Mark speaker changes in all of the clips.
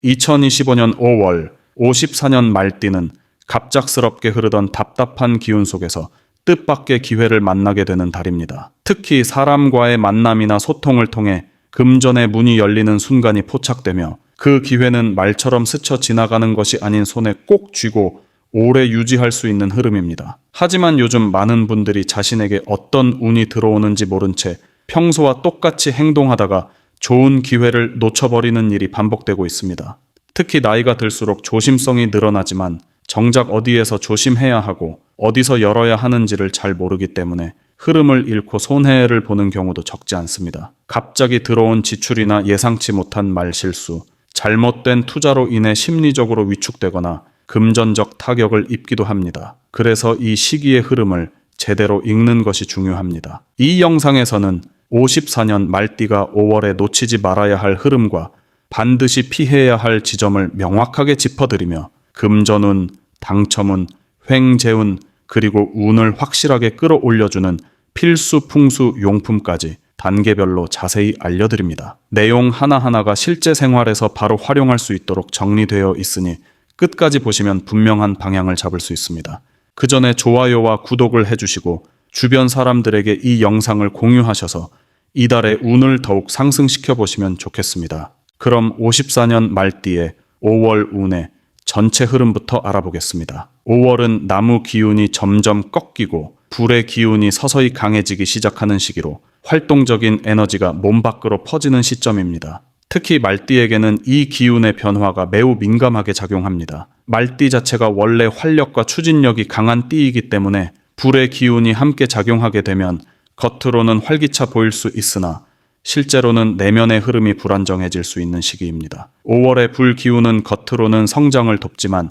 Speaker 1: 2025년 5월 54년 말띠는 갑작스럽게 흐르던 답답한 기운 속에서 뜻밖의 기회를 만나게 되는 달입니다. 특히 사람과의 만남이나 소통을 통해 금전의 문이 열리는 순간이 포착되며 그 기회는 말처럼 스쳐 지나가는 것이 아닌 손에 꼭 쥐고 오래 유지할 수 있는 흐름입니다. 하지만 요즘 많은 분들이 자신에게 어떤 운이 들어오는지 모른 채 평소와 똑같이 행동하다가 좋은 기회를 놓쳐버리는 일이 반복되고 있습니다. 특히 나이가 들수록 조심성이 늘어나지만 정작 어디에서 조심해야 하고 어디서 열어야 하는지를 잘 모르기 때문에 흐름을 잃고 손해를 보는 경우도 적지 않습니다. 갑자기 들어온 지출이나 예상치 못한 말실수, 잘못된 투자로 인해 심리적으로 위축되거나 금전적 타격을 입기도 합니다. 그래서 이 시기의 흐름을 제대로 읽는 것이 중요합니다. 이 영상에서는 54년 말띠가 5월에 놓치지 말아야 할 흐름과 반드시 피해야 할 지점을 명확하게 짚어드리며 금전운, 당첨운, 횡재운, 그리고 운을 확실하게 끌어올려주는 필수 풍수 용품까지 단계별로 자세히 알려드립니다. 내용 하나하나가 실제 생활에서 바로 활용할 수 있도록 정리되어 있으니 끝까지 보시면 분명한 방향을 잡을 수 있습니다. 그 전에 좋아요와 구독을 해주시고 주변 사람들에게 이 영상을 공유하셔서 이달의 운을 더욱 상승시켜 보시면 좋겠습니다. 그럼 54년 말띠의 5월 운의 전체 흐름부터 알아보겠습니다. 5월은 나무 기운이 점점 꺾이고 불의 기운이 서서히 강해지기 시작하는 시기로 활동적인 에너지가 몸 밖으로 퍼지는 시점입니다. 특히 말띠에게는 이 기운의 변화가 매우 민감하게 작용합니다. 말띠 자체가 원래 활력과 추진력이 강한 띠이기 때문에 불의 기운이 함께 작용하게 되면 겉으로는 활기차 보일 수 있으나 실제로는 내면의 흐름이 불안정해질 수 있는 시기입니다. 5월의 불 기운은 겉으로는 성장을 돕지만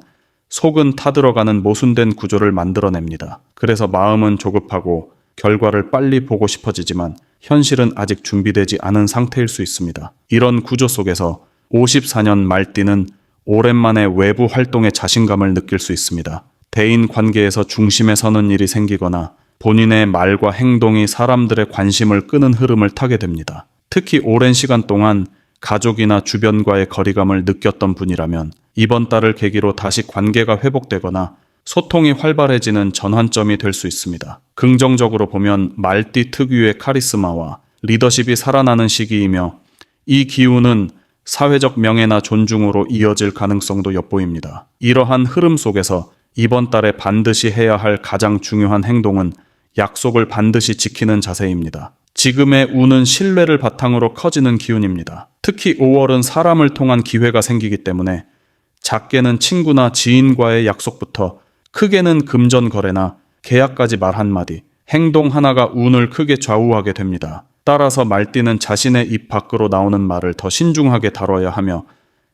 Speaker 1: 속은 타들어가는 모순된 구조를 만들어냅니다. 그래서 마음은 조급하고 결과를 빨리 보고 싶어지지만 현실은 아직 준비되지 않은 상태일 수 있습니다. 이런 구조 속에서 54년 말띠는 오랜만에 외부 활동에 자신감을 느낄 수 있습니다. 대인 관계에서 중심에 서는 일이 생기거나 본인의 말과 행동이 사람들의 관심을 끄는 흐름을 타게 됩니다. 특히 오랜 시간 동안 가족이나 주변과의 거리감을 느꼈던 분이라면 이번 달을 계기로 다시 관계가 회복되거나 소통이 활발해지는 전환점이 될 수 있습니다. 긍정적으로 보면 말띠 특유의 카리스마와 리더십이 살아나는 시기이며 이 기운은 사회적 명예나 존중으로 이어질 가능성도 엿보입니다. 이러한 흐름 속에서 이번 달에 반드시 해야 할 가장 중요한 행동은 약속을 반드시 지키는 자세입니다. 지금의 운은 신뢰를 바탕으로 커지는 기운입니다. 특히 5월은 사람을 통한 기회가 생기기 때문에 작게는 친구나 지인과의 약속부터 크게는 금전 거래나 계약까지 말 한마디, 행동 하나가 운을 크게 좌우하게 됩니다. 따라서 말띠는 자신의 입 밖으로 나오는 말을 더 신중하게 다뤄야 하며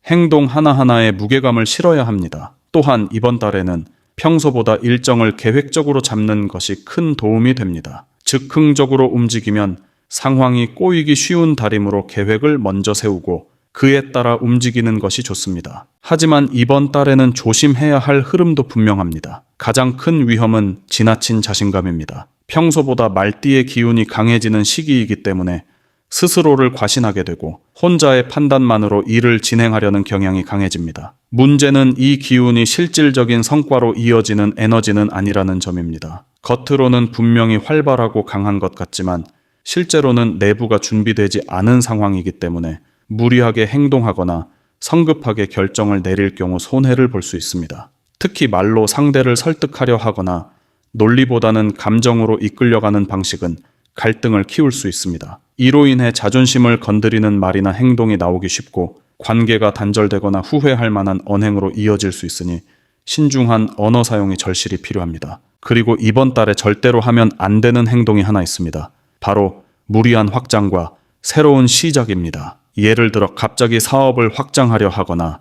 Speaker 1: 행동 하나하나에 무게감을 실어야 합니다. 또한 이번 달에는 평소보다 일정을 계획적으로 잡는 것이 큰 도움이 됩니다. 즉흥적으로 움직이면 상황이 꼬이기 쉬운 달이므로 계획을 먼저 세우고 그에 따라 움직이는 것이 좋습니다. 하지만 이번 달에는 조심해야 할 흐름도 분명합니다. 가장 큰 위험은 지나친 자신감입니다. 평소보다 말띠의 기운이 강해지는 시기이기 때문에 스스로를 과신하게 되고 혼자의 판단만으로 일을 진행하려는 경향이 강해집니다. 문제는 이 기운이 실질적인 성과로 이어지는 에너지는 아니라는 점입니다. 겉으로는 분명히 활발하고 강한 것 같지만 실제로는 내부가 준비되지 않은 상황이기 때문에 무리하게 행동하거나 성급하게 결정을 내릴 경우 손해를 볼 수 있습니다. 특히 말로 상대를 설득하려 하거나 논리보다는 감정으로 이끌려가는 방식은 갈등을 키울 수 있습니다. 이로 인해 자존심을 건드리는 말이나 행동이 나오기 쉽고 관계가 단절되거나 후회할 만한 언행으로 이어질 수 있으니 신중한 언어 사용이 절실히 필요합니다. 그리고 이번 달에 절대로 하면 안 되는 행동이 하나 있습니다. 바로 무리한 확장과 새로운 시작입니다. 예를 들어 갑자기 사업을 확장하려 하거나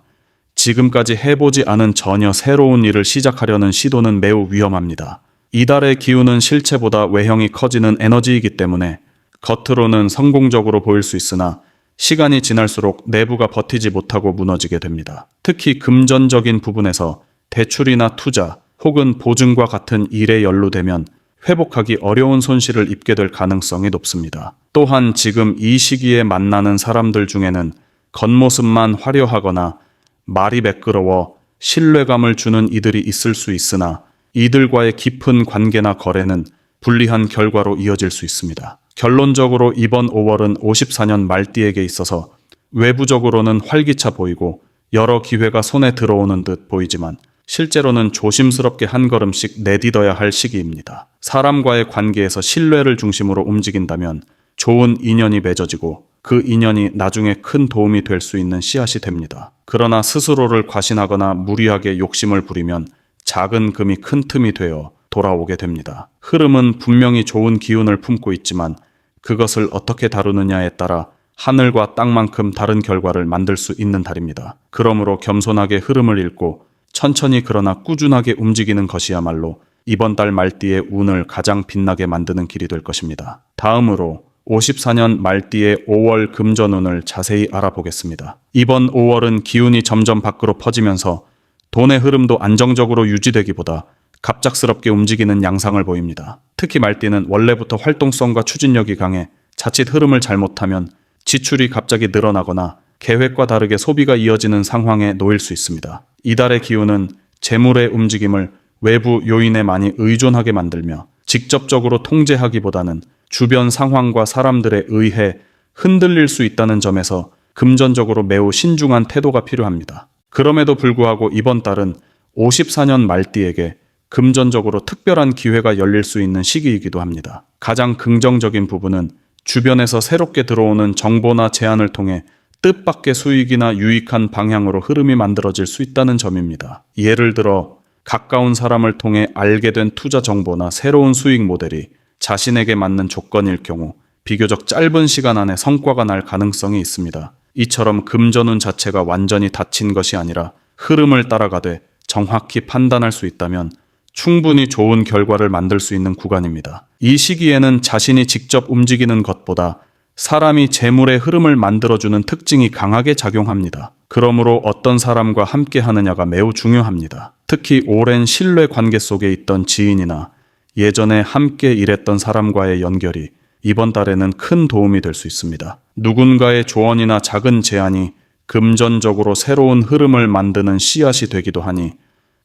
Speaker 1: 지금까지 해보지 않은 전혀 새로운 일을 시작하려는 시도는 매우 위험합니다. 이달의 기운은 실체보다 외형이 커지는 에너지이기 때문에 겉으로는 성공적으로 보일 수 있으나 시간이 지날수록 내부가 버티지 못하고 무너지게 됩니다. 특히 금전적인 부분에서 대출이나 투자 혹은 보증과 같은 일에 연루되면 회복하기 어려운 손실을 입게 될 가능성이 높습니다. 또한 지금 이 시기에 만나는 사람들 중에는 겉모습만 화려하거나 말이 매끄러워 신뢰감을 주는 이들이 있을 수 있으나 이들과의 깊은 관계나 거래는 불리한 결과로 이어질 수 있습니다. 결론적으로 이번 5월은 54년 말띠에게 있어서 외부적으로는 활기차 보이고 여러 기회가 손에 들어오는 듯 보이지만 실제로는 조심스럽게 한 걸음씩 내딛어야 할 시기입니다. 사람과의 관계에서 신뢰를 중심으로 움직인다면 좋은 인연이 맺어지고 그 인연이 나중에 큰 도움이 될 수 있는 씨앗이 됩니다. 그러나 스스로를 과신하거나 무리하게 욕심을 부리면 작은 금이 큰 틈이 되어 돌아오게 됩니다. 흐름은 분명히 좋은 기운을 품고 있지만 그것을 어떻게 다루느냐에 따라 하늘과 땅만큼 다른 결과를 만들 수 있는 달입니다. 그러므로 겸손하게 흐름을 읽고 천천히 그러나 꾸준하게 움직이는 것이야말로 이번 달 말띠의 운을 가장 빛나게 만드는 길이 될 것입니다. 다음으로 54년 말띠의 5월 금전운을 자세히 알아보겠습니다. 이번 5월은 기운이 점점 밖으로 퍼지면서 돈의 흐름도 안정적으로 유지되기보다 갑작스럽게 움직이는 양상을 보입니다. 특히 말띠는 원래부터 활동성과 추진력이 강해 자칫 흐름을 잘못하면 지출이 갑자기 늘어나거나 계획과 다르게 소비가 이어지는 상황에 놓일 수 있습니다. 이달의 기운은 재물의 움직임을 외부 요인에 많이 의존하게 만들며 직접적으로 통제하기보다는 주변 상황과 사람들에 의해 흔들릴 수 있다는 점에서 금전적으로 매우 신중한 태도가 필요합니다. 그럼에도 불구하고 이번 달은 54년 말띠에게 금전적으로 특별한 기회가 열릴 수 있는 시기이기도 합니다. 가장 긍정적인 부분은 주변에서 새롭게 들어오는 정보나 제안을 통해 뜻밖의 수익이나 유익한 방향으로 흐름이 만들어질 수 있다는 점입니다. 예를 들어 가까운 사람을 통해 알게 된 투자 정보나 새로운 수익 모델이 자신에게 맞는 조건일 경우 비교적 짧은 시간 안에 성과가 날 가능성이 있습니다. 이처럼 금전운 자체가 완전히 닫힌 것이 아니라 흐름을 따라가되 정확히 판단할 수 있다면 충분히 좋은 결과를 만들 수 있는 구간입니다. 이 시기에는 자신이 직접 움직이는 것보다 사람이 재물의 흐름을 만들어주는 특징이 강하게 작용합니다. 그러므로 어떤 사람과 함께 하느냐가 매우 중요합니다. 특히 오랜 신뢰 관계 속에 있던 지인이나 예전에 함께 일했던 사람과의 연결이 이번 달에는 큰 도움이 될 수 있습니다. 누군가의 조언이나 작은 제안이 금전적으로 새로운 흐름을 만드는 씨앗이 되기도 하니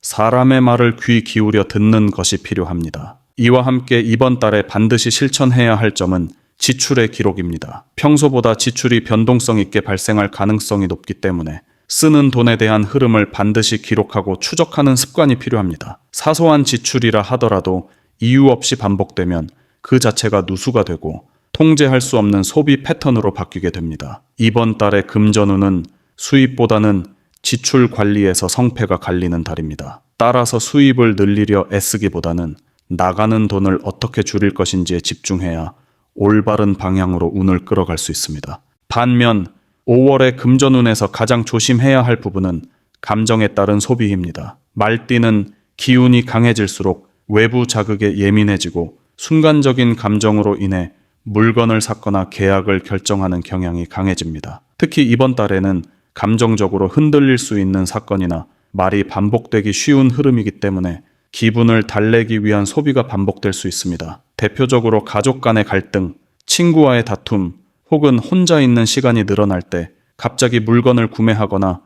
Speaker 1: 사람의 말을 귀 기울여 듣는 것이 필요합니다. 이와 함께 이번 달에 반드시 실천해야 할 점은 지출의 기록입니다. 평소보다 지출이 변동성 있게 발생할 가능성이 높기 때문에 쓰는 돈에 대한 흐름을 반드시 기록하고 추적하는 습관이 필요합니다. 사소한 지출이라 하더라도 이유 없이 반복되면 그 자체가 누수가 되고 통제할 수 없는 소비 패턴으로 바뀌게 됩니다. 이번 달의 금전운은 수입보다는 지출 관리에서 성패가 갈리는 달입니다. 따라서 수입을 늘리려 애쓰기보다는 나가는 돈을 어떻게 줄일 것인지에 집중해야 올바른 방향으로 운을 끌어갈 수 있습니다. 반면 5월의 금전운에서 가장 조심해야 할 부분은 감정에 따른 소비입니다. 말띠는 기운이 강해질수록 외부 자극에 예민해지고 순간적인 감정으로 인해 물건을 샀거나 계약을 결정하는 경향이 강해집니다. 특히 이번 달에는 감정적으로 흔들릴 수 있는 사건이나 말이 반복되기 쉬운 흐름이기 때문에 기분을 달래기 위한 소비가 반복될 수 있습니다. 대표적으로 가족 간의 갈등, 친구와의 다툼, 혹은 혼자 있는 시간이 늘어날 때 갑자기 물건을 구매하거나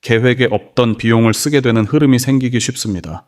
Speaker 1: 계획에 없던 비용을 쓰게 되는 흐름이 생기기 쉽습니다.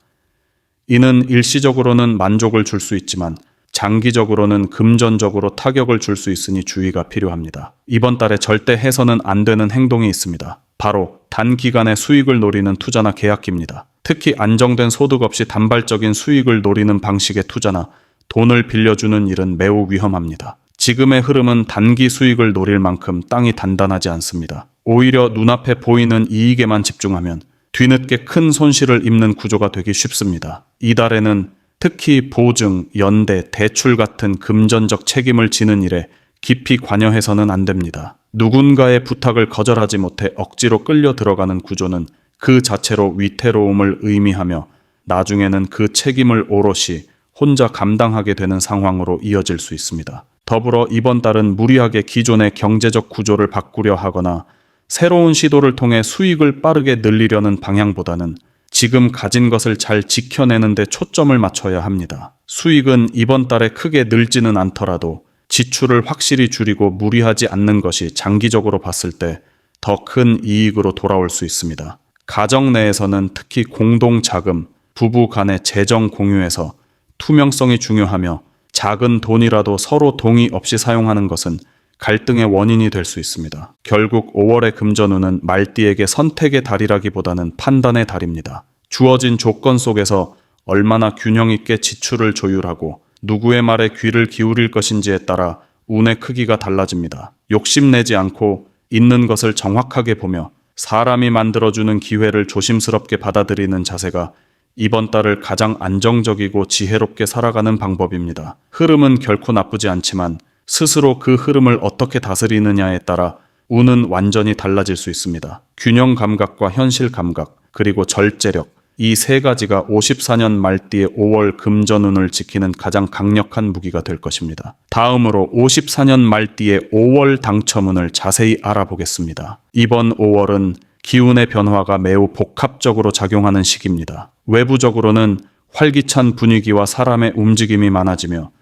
Speaker 1: 이는 일시적으로는 만족을 줄 수 있지만 장기적으로는 금전적으로 타격을 줄 수 있으니 주의가 필요합니다. 이번 달에 절대 해서는 안 되는 행동이 있습니다. 바로 단기간의 수익을 노리는 투자나 계약입니다. 특히 안정된 소득 없이 단발적인 수익을 노리는 방식의 투자나 돈을 빌려주는 일은 매우 위험합니다. 지금의 흐름은 단기 수익을 노릴 만큼 땅이 단단하지 않습니다. 오히려 눈앞에 보이는 이익에만 집중하면 뒤늦게 큰 손실을 입는 구조가 되기 쉽습니다. 이달에는 특히 보증, 연대, 대출 같은 금전적 책임을 지는 일에 깊이 관여해서는 안 됩니다. 누군가의 부탁을 거절하지 못해 억지로 끌려 들어가는 구조는 그 자체로 위태로움을 의미하며 나중에는 그 책임을 오롯이 혼자 감당하게 되는 상황으로 이어질 수 있습니다. 더불어 이번 달은 무리하게 기존의 경제적 구조를 바꾸려 하거나 새로운 시도를 통해 수익을 빠르게 늘리려는 방향보다는 지금 가진 것을 잘 지켜내는 데 초점을 맞춰야 합니다. 수익은 이번 달에 크게 늘지는 않더라도 지출을 확실히 줄이고 무리하지 않는 것이 장기적으로 봤을 때 더 큰 이익으로 돌아올 수 있습니다. 가정 내에서는 특히 공동 자금, 부부 간의 재정 공유에서 투명성이 중요하며 작은 돈이라도 서로 동의 없이 사용하는 것은 갈등의 원인이 될 수 있습니다. 결국 5월의 금전운은 말띠에게 선택의 달이라기보다는 판단의 달입니다. 주어진 조건 속에서 얼마나 균형 있게 지출을 조율하고 누구의 말에 귀를 기울일 것인지에 따라 운의 크기가 달라집니다. 욕심내지 않고 있는 것을 정확하게 보며 사람이 만들어주는 기회를 조심스럽게 받아들이는 자세가 이번 달을 가장 안정적이고 지혜롭게 살아가는 방법입니다. 흐름은 결코 나쁘지 않지만 스스로 그 흐름을 어떻게 다스리느냐에 따라 운은 완전히 달라질 수 있습니다. 균형 감각과 현실 감각, 그리고 절제력, 이 세 가지가 54년 말띠의 5월 금전운을 지키는 가장 강력한 무기가 될 것입니다. 다음으로 54년 말띠의 5월 당첨운을 자세히 알아보겠습니다. 이번 5월은 기운의 변화가 매우 복합적으로 작용하는 시기입니다. 외부적으로는 활기찬 분위기와 사람의 움직임이 많아지며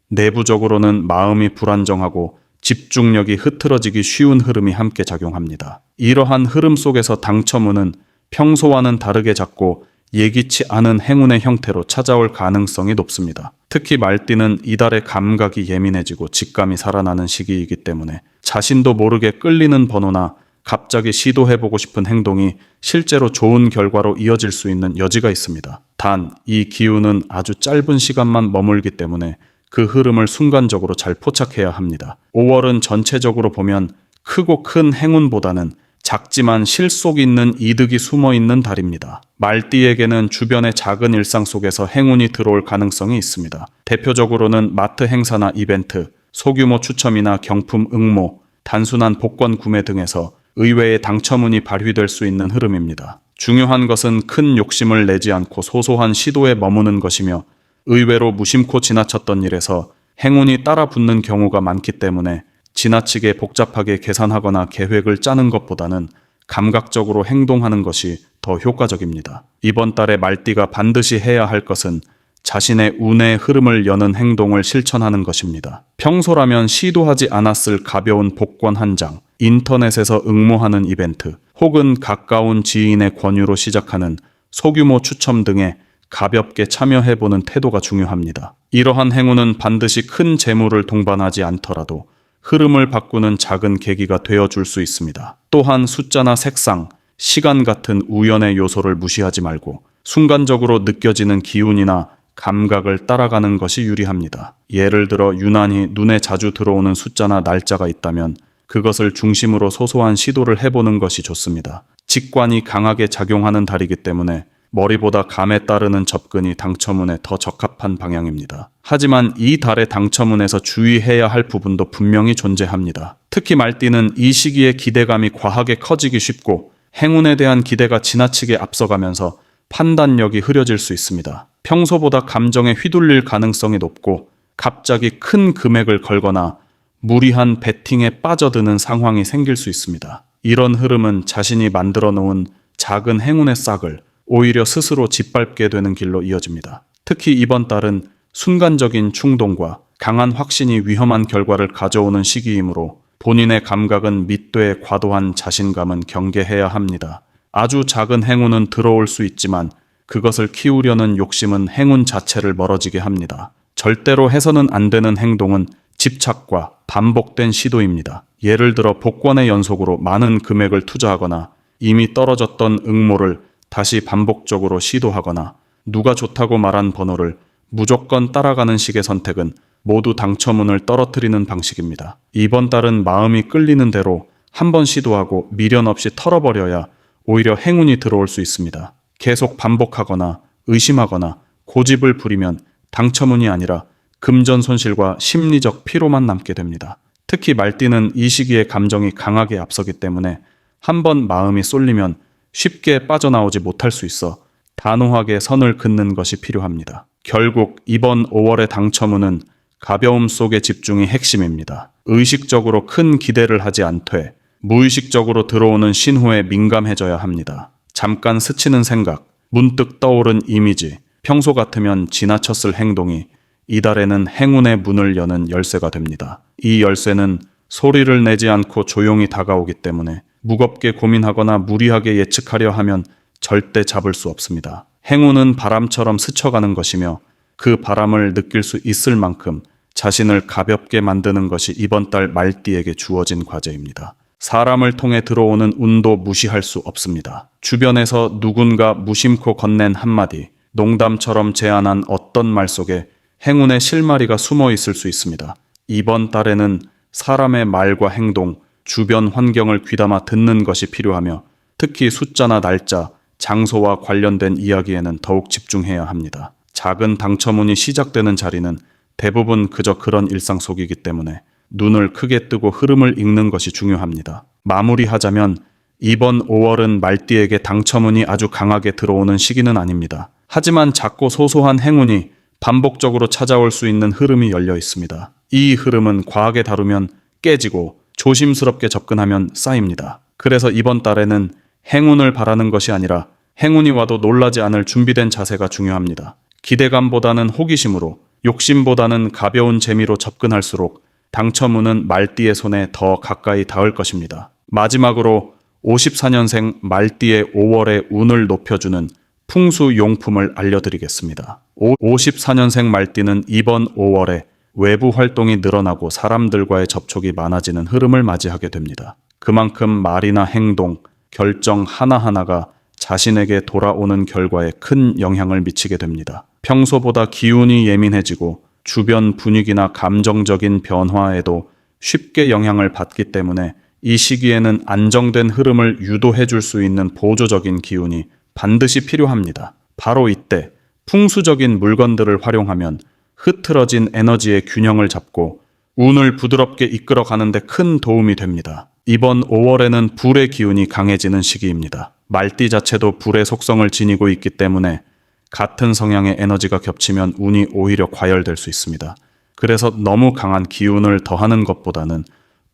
Speaker 1: 내부적으로는 마음이 불안정하고 집중력이 흐트러지기 쉬운 흐름이 함께 작용합니다. 이러한 흐름 속에서 당첨운은 평소와는 다르게 작고 예기치 않은 행운의 형태로 찾아올 가능성이 높습니다. 특히 말띠는 이달의 감각이 예민해지고 직감이 살아나는 시기이기 때문에 자신도 모르게 끌리는 번호나 갑자기 시도해보고 싶은 행동이 실제로 좋은 결과로 이어질 수 있는 여지가 있습니다. 단, 이 기운은 아주 짧은 시간만 머물기 때문에 그 흐름을 순간적으로 잘 포착해야 합니다. 5월은 전체적으로 보면 크고 큰 행운보다는 작지만 실속 있는 이득이 숨어있는 달입니다. 말띠에게는 주변의 작은 일상 속에서 행운이 들어올 가능성이 있습니다. 대표적으로는 마트 행사나 이벤트, 소규모 추첨이나 경품 응모, 단순한 복권 구매 등에서 의외의 당첨운이 발휘될 수 있는 흐름입니다. 중요한 것은 큰 욕심을 내지 않고 소소한 시도에 머무는 것이며 의외로 무심코 지나쳤던 일에서 행운이 따라 붙는 경우가 많기 때문에 지나치게 복잡하게 계산하거나 계획을 짜는 것보다는 감각적으로 행동하는 것이 더 효과적입니다. 이번 달에 말띠가 반드시 해야 할 것은 자신의 운의 흐름을 여는 행동을 실천하는 것입니다. 평소라면 시도하지 않았을 가벼운 복권 한 장, 인터넷에서 응모하는 이벤트, 혹은 가까운 지인의 권유로 시작하는 소규모 추첨 등에 가볍게 참여해보는 태도가 중요합니다. 이러한 행운은 반드시 큰 재물을 동반하지 않더라도 흐름을 바꾸는 작은 계기가 되어줄 수 있습니다. 또한 숫자나 색상, 시간 같은 우연의 요소를 무시하지 말고 순간적으로 느껴지는 기운이나 감각을 따라가는 것이 유리합니다. 예를 들어 유난히 눈에 자주 들어오는 숫자나 날짜가 있다면 그것을 중심으로 소소한 시도를 해보는 것이 좋습니다. 직관이 강하게 작용하는 달이기 때문에 머리보다 감에 따르는 접근이 당첨운에 더 적합한 방향입니다. 하지만 이 달의 당첨운에서 주의해야 할 부분도 분명히 존재합니다. 특히 말띠는 이 시기에 기대감이 과하게 커지기 쉽고 행운에 대한 기대가 지나치게 앞서가면서 판단력이 흐려질 수 있습니다. 평소보다 감정에 휘둘릴 가능성이 높고 갑자기 큰 금액을 걸거나 무리한 베팅에 빠져드는 상황이 생길 수 있습니다. 이런 흐름은 자신이 만들어 놓은 작은 행운의 싹을 오히려 스스로 짓밟게 되는 길로 이어집니다. 특히 이번 달은 순간적인 충동과 강한 확신이 위험한 결과를 가져오는 시기이므로 본인의 감각은 밑돼 과도한 자신감은 경계해야 합니다. 아주 작은 행운은 들어올 수 있지만 그것을 키우려는 욕심은 행운 자체를 멀어지게 합니다. 절대로 해서는 안 되는 행동은 집착과 반복된 시도입니다. 예를 들어 복권의 연속으로 많은 금액을 투자하거나 이미 떨어졌던 응모를 다시 반복적으로 시도하거나 누가 좋다고 말한 번호를 무조건 따라가는 식의 선택은 모두 당첨운을 떨어뜨리는 방식입니다. 이번 달은 마음이 끌리는 대로 한번 시도하고 미련 없이 털어버려야 오히려 행운이 들어올 수 있습니다. 계속 반복하거나 의심하거나 고집을 부리면 당첨운이 아니라 금전 손실과 심리적 피로만 남게 됩니다. 특히 말띠는 이 시기에 감정이 강하게 앞서기 때문에 한번 마음이 쏠리면 쉽게 빠져나오지 못할 수 있어 단호하게 선을 긋는 것이 필요합니다. 결국 이번 5월의 당첨운은 가벼움 속의 집중이 핵심입니다. 의식적으로 큰 기대를 하지 않되 무의식적으로 들어오는 신호에 민감해져야 합니다. 잠깐 스치는 생각, 문득 떠오른 이미지, 평소 같으면 지나쳤을 행동이 이달에는 행운의 문을 여는 열쇠가 됩니다. 이 열쇠는 소리를 내지 않고 조용히 다가오기 때문에 무겁게 고민하거나 무리하게 예측하려 하면 절대 잡을 수 없습니다. 행운은 바람처럼 스쳐가는 것이며 그 바람을 느낄 수 있을 만큼 자신을 가볍게 만드는 것이 이번 달 말띠에게 주어진 과제입니다. 사람을 통해 들어오는 운도 무시할 수 없습니다. 주변에서 누군가 무심코 건넨 한마디, 농담처럼 제안한 어떤 말 속에 행운의 실마리가 숨어 있을 수 있습니다. 이번 달에는 사람의 말과 행동, 주변 환경을 귀담아 듣는 것이 필요하며 특히 숫자나 날짜, 장소와 관련된 이야기에는 더욱 집중해야 합니다. 작은 당첨운이 시작되는 자리는 대부분 그저 그런 일상 속이기 때문에 눈을 크게 뜨고 흐름을 읽는 것이 중요합니다. 마무리하자면 이번 5월은 말띠에게 당첨운이 아주 강하게 들어오는 시기는 아닙니다. 하지만 작고 소소한 행운이 반복적으로 찾아올 수 있는 흐름이 열려 있습니다. 이 흐름은 과하게 다루면 깨지고 조심스럽게 접근하면 쌓입니다. 그래서 이번 달에는 행운을 바라는 것이 아니라 행운이 와도 놀라지 않을 준비된 자세가 중요합니다. 기대감보다는 호기심으로, 욕심보다는 가벼운 재미로 접근할수록 당첨운은 말띠의 손에 더 가까이 닿을 것입니다. 마지막으로 54년생 말띠의 5월의 운을 높여주는 풍수 용품을 알려드리겠습니다. 54년생 말띠는 이번 5월에 외부 활동이 늘어나고 사람들과의 접촉이 많아지는 흐름을 맞이하게 됩니다. 그만큼 말이나 행동, 결정 하나하나가 자신에게 돌아오는 결과에 큰 영향을 미치게 됩니다. 평소보다 기운이 예민해지고 주변 분위기나 감정적인 변화에도 쉽게 영향을 받기 때문에 이 시기에는 안정된 흐름을 유도해 줄 수 있는 보조적인 기운이 반드시 필요합니다. 바로 이때 풍수적인 물건들을 활용하면 흐트러진 에너지의 균형을 잡고 운을 부드럽게 이끌어 가는데 큰 도움이 됩니다. 이번 5월에는 불의 기운이 강해지는 시기입니다. 말띠 자체도 불의 속성을 지니고 있기 때문에 같은 성향의 에너지가 겹치면 운이 오히려 과열될 수 있습니다. 그래서 너무 강한 기운을 더하는 것보다는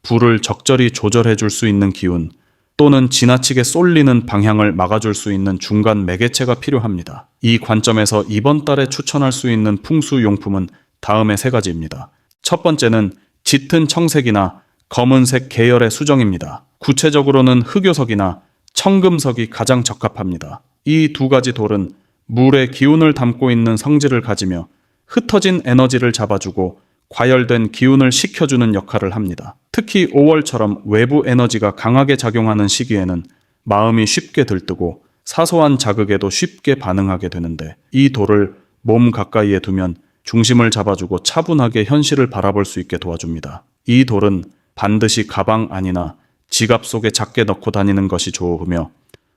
Speaker 1: 불을 적절히 조절해 줄 수 있는 기운 또는 지나치게 쏠리는 방향을 막아줄 수 있는 중간 매개체가 필요합니다. 이 관점에서 이번 달에 추천할 수 있는 풍수용품은 다음의 3가지입니다. 첫 번째는 짙은 청색이나 검은색 계열의 수정입니다. 구체적으로는 흑요석이나 청금석이 가장 적합합니다. 이 2가지 돌은 물의 기운을 담고 있는 성질을 가지며 흩어진 에너지를 잡아주고 과열된 기운을 식혀주는 역할을 합니다. 특히 5월처럼 외부 에너지가 강하게 작용하는 시기에는 마음이 쉽게 들뜨고 사소한 자극에도 쉽게 반응하게 되는데 이 돌을 몸 가까이에 두면 중심을 잡아주고 차분하게 현실을 바라볼 수 있게 도와줍니다. 이 돌은 반드시 가방 안이나 지갑 속에 작게 넣고 다니는 것이 좋으며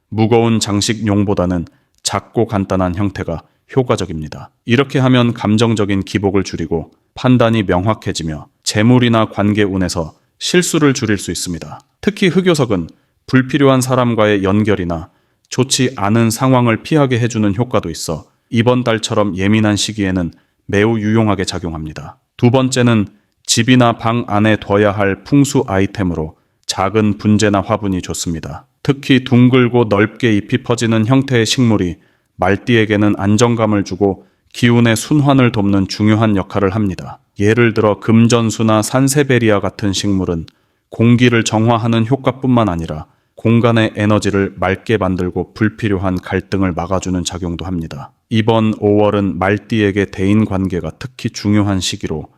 Speaker 1: 무거운 장식용보다는 작고 간단한 형태가 효과적입니다. 이렇게 하면 감정적인 기복을 줄이고 판단이 명확해지며 재물이나 관계 운에서 실수를 줄일 수 있습니다. 특히 흑요석은 불필요한 사람과의 연결이나 좋지 않은 상황을 피하게 해주는 효과도 있어 이번 달처럼 예민한 시기에는 매우 유용하게 작용합니다. 2번째는 집이나 방 안에 둬야 할 풍수 아이템으로 작은 분재나 화분이 좋습니다. 특히 둥글고 넓게 잎이 퍼지는 형태의 식물이 말띠에게는 안정감을 주고 기운의 순환을 돕는 중요한 역할을 합니다. 예를 들어 금전수나 산세베리아 같은 식물은 공기를 정화하는 효과뿐만 아니라 공간의 에너지를 맑게 만들고 불필요한 갈등을 막아주는 작용도 합니다. 이번 5월은 말띠에게 대인관계가 특히 중요한 시기로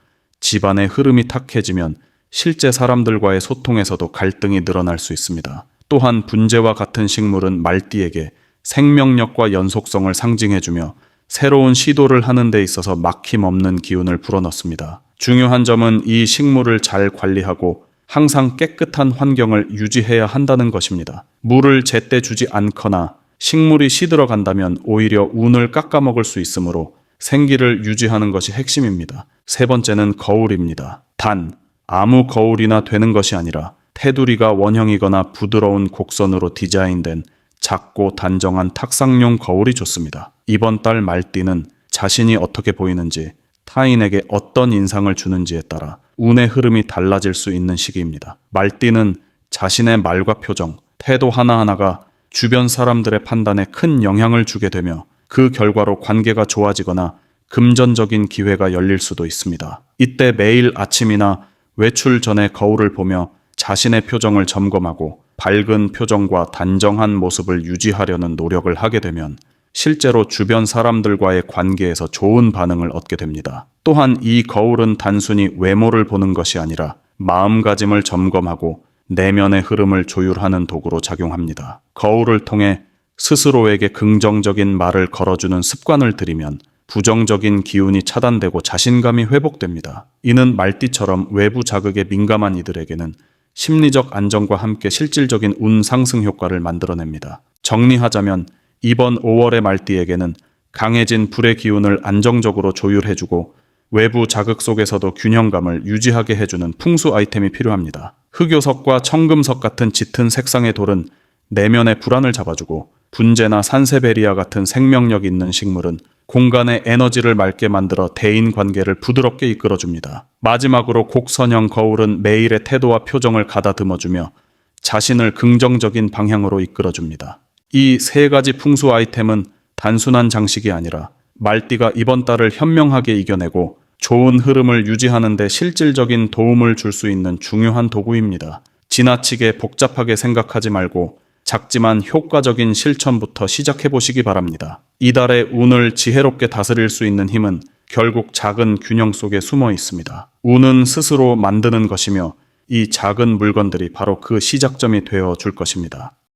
Speaker 1: 집안의 흐름이 탁해지면 실제 사람들과의 소통에서도 갈등이 늘어날 수 있습니다. 또한 분재와 같은 식물은 말띠에게 생명력과 연속성을 상징해주며 새로운 시도를 하는 데 있어서 막힘없는 기운을 불어넣습니다. 중요한 점은 이 식물을 잘 관리하고 항상 깨끗한 환경을 유지해야 한다는 것입니다. 물을 제때 주지 않거나 식물이 시들어간다면 오히려 운을 깎아먹을 수 있으므로 생기를 유지하는 것이 핵심입니다. 3번째는 거울입니다. 단, 아무 거울이나 되는 것이 아니라 테두리가 원형이거나 부드러운 곡선으로 디자인된 작고 단정한 탁상용 거울이 좋습니다. 이번 달 말띠는 자신이 어떻게 보이는지, 타인에게 어떤 인상을 주는지에 따라 운의 흐름이 달라질 수 있는 시기입니다. 말띠는 자신의 말과 표정, 태도 하나하나가 주변 사람들의 판단에 큰 영향을 주게 되며 그 결과로 관계가 좋아지거나 금전적인 기회가 열릴 수도 있습니다. 이때 매일 아침이나 외출 전에 거울을 보며 자신의 표정을 점검하고 밝은 표정과 단정한 모습을 유지하려는 노력을 하게 되면 실제로 주변 사람들과의 관계에서 좋은 반응을 얻게 됩니다. 또한 이 거울은 단순히 외모를 보는 것이 아니라 마음가짐을 점검하고 내면의 흐름을 조율하는 도구로 작용합니다. 거울을 통해 스스로에게 긍정적인 말을 걸어주는 습관을 들이면 부정적인 기운이 차단되고 자신감이 회복됩니다. 이는 말띠처럼 외부 자극에 민감한 이들에게는 심리적 안정과 함께 실질적인 운 상승 효과를 만들어냅니다. 정리하자면 이번 5월의 말띠에게는 강해진 불의 기운을 안정적으로 조율해주고 외부 자극 속에서도 균형감을 유지하게 해주는 풍수 아이템이 필요합니다. 흑요석과 청금석 같은 짙은 색상의 돌은 내면의 불안을 잡아주고, 분재나 산세베리아 같은 생명력 있는 식물은 공간의 에너지를 맑게 만들어 대인 관계를 부드럽게 이끌어줍니다. 마지막으로 곡선형 거울은 매일의 태도와 표정을 가다듬어주며 자신을 긍정적인 방향으로 이끌어줍니다. 이 세 가지 풍수 아이템은 단순한 장식이 아니라 말띠가 이번 달을 현명하게 이겨내고 좋은 흐름을 유지하는 데 실질적인 도움을 줄 수 있는 중요한 도구입니다. 지나치게 복잡하게 생각하지 말고 작지만 효과적인 실천부터 시작해 보시기 바랍니다. 이달의 운을 지혜롭게 다스릴 수 있는 힘은 결국 작은 균형 속에 숨어 있습니다. 운은 스스로 만드는 것이며 이 작은 물건들이 바로 그 시작점이 되어 줄 것입니다.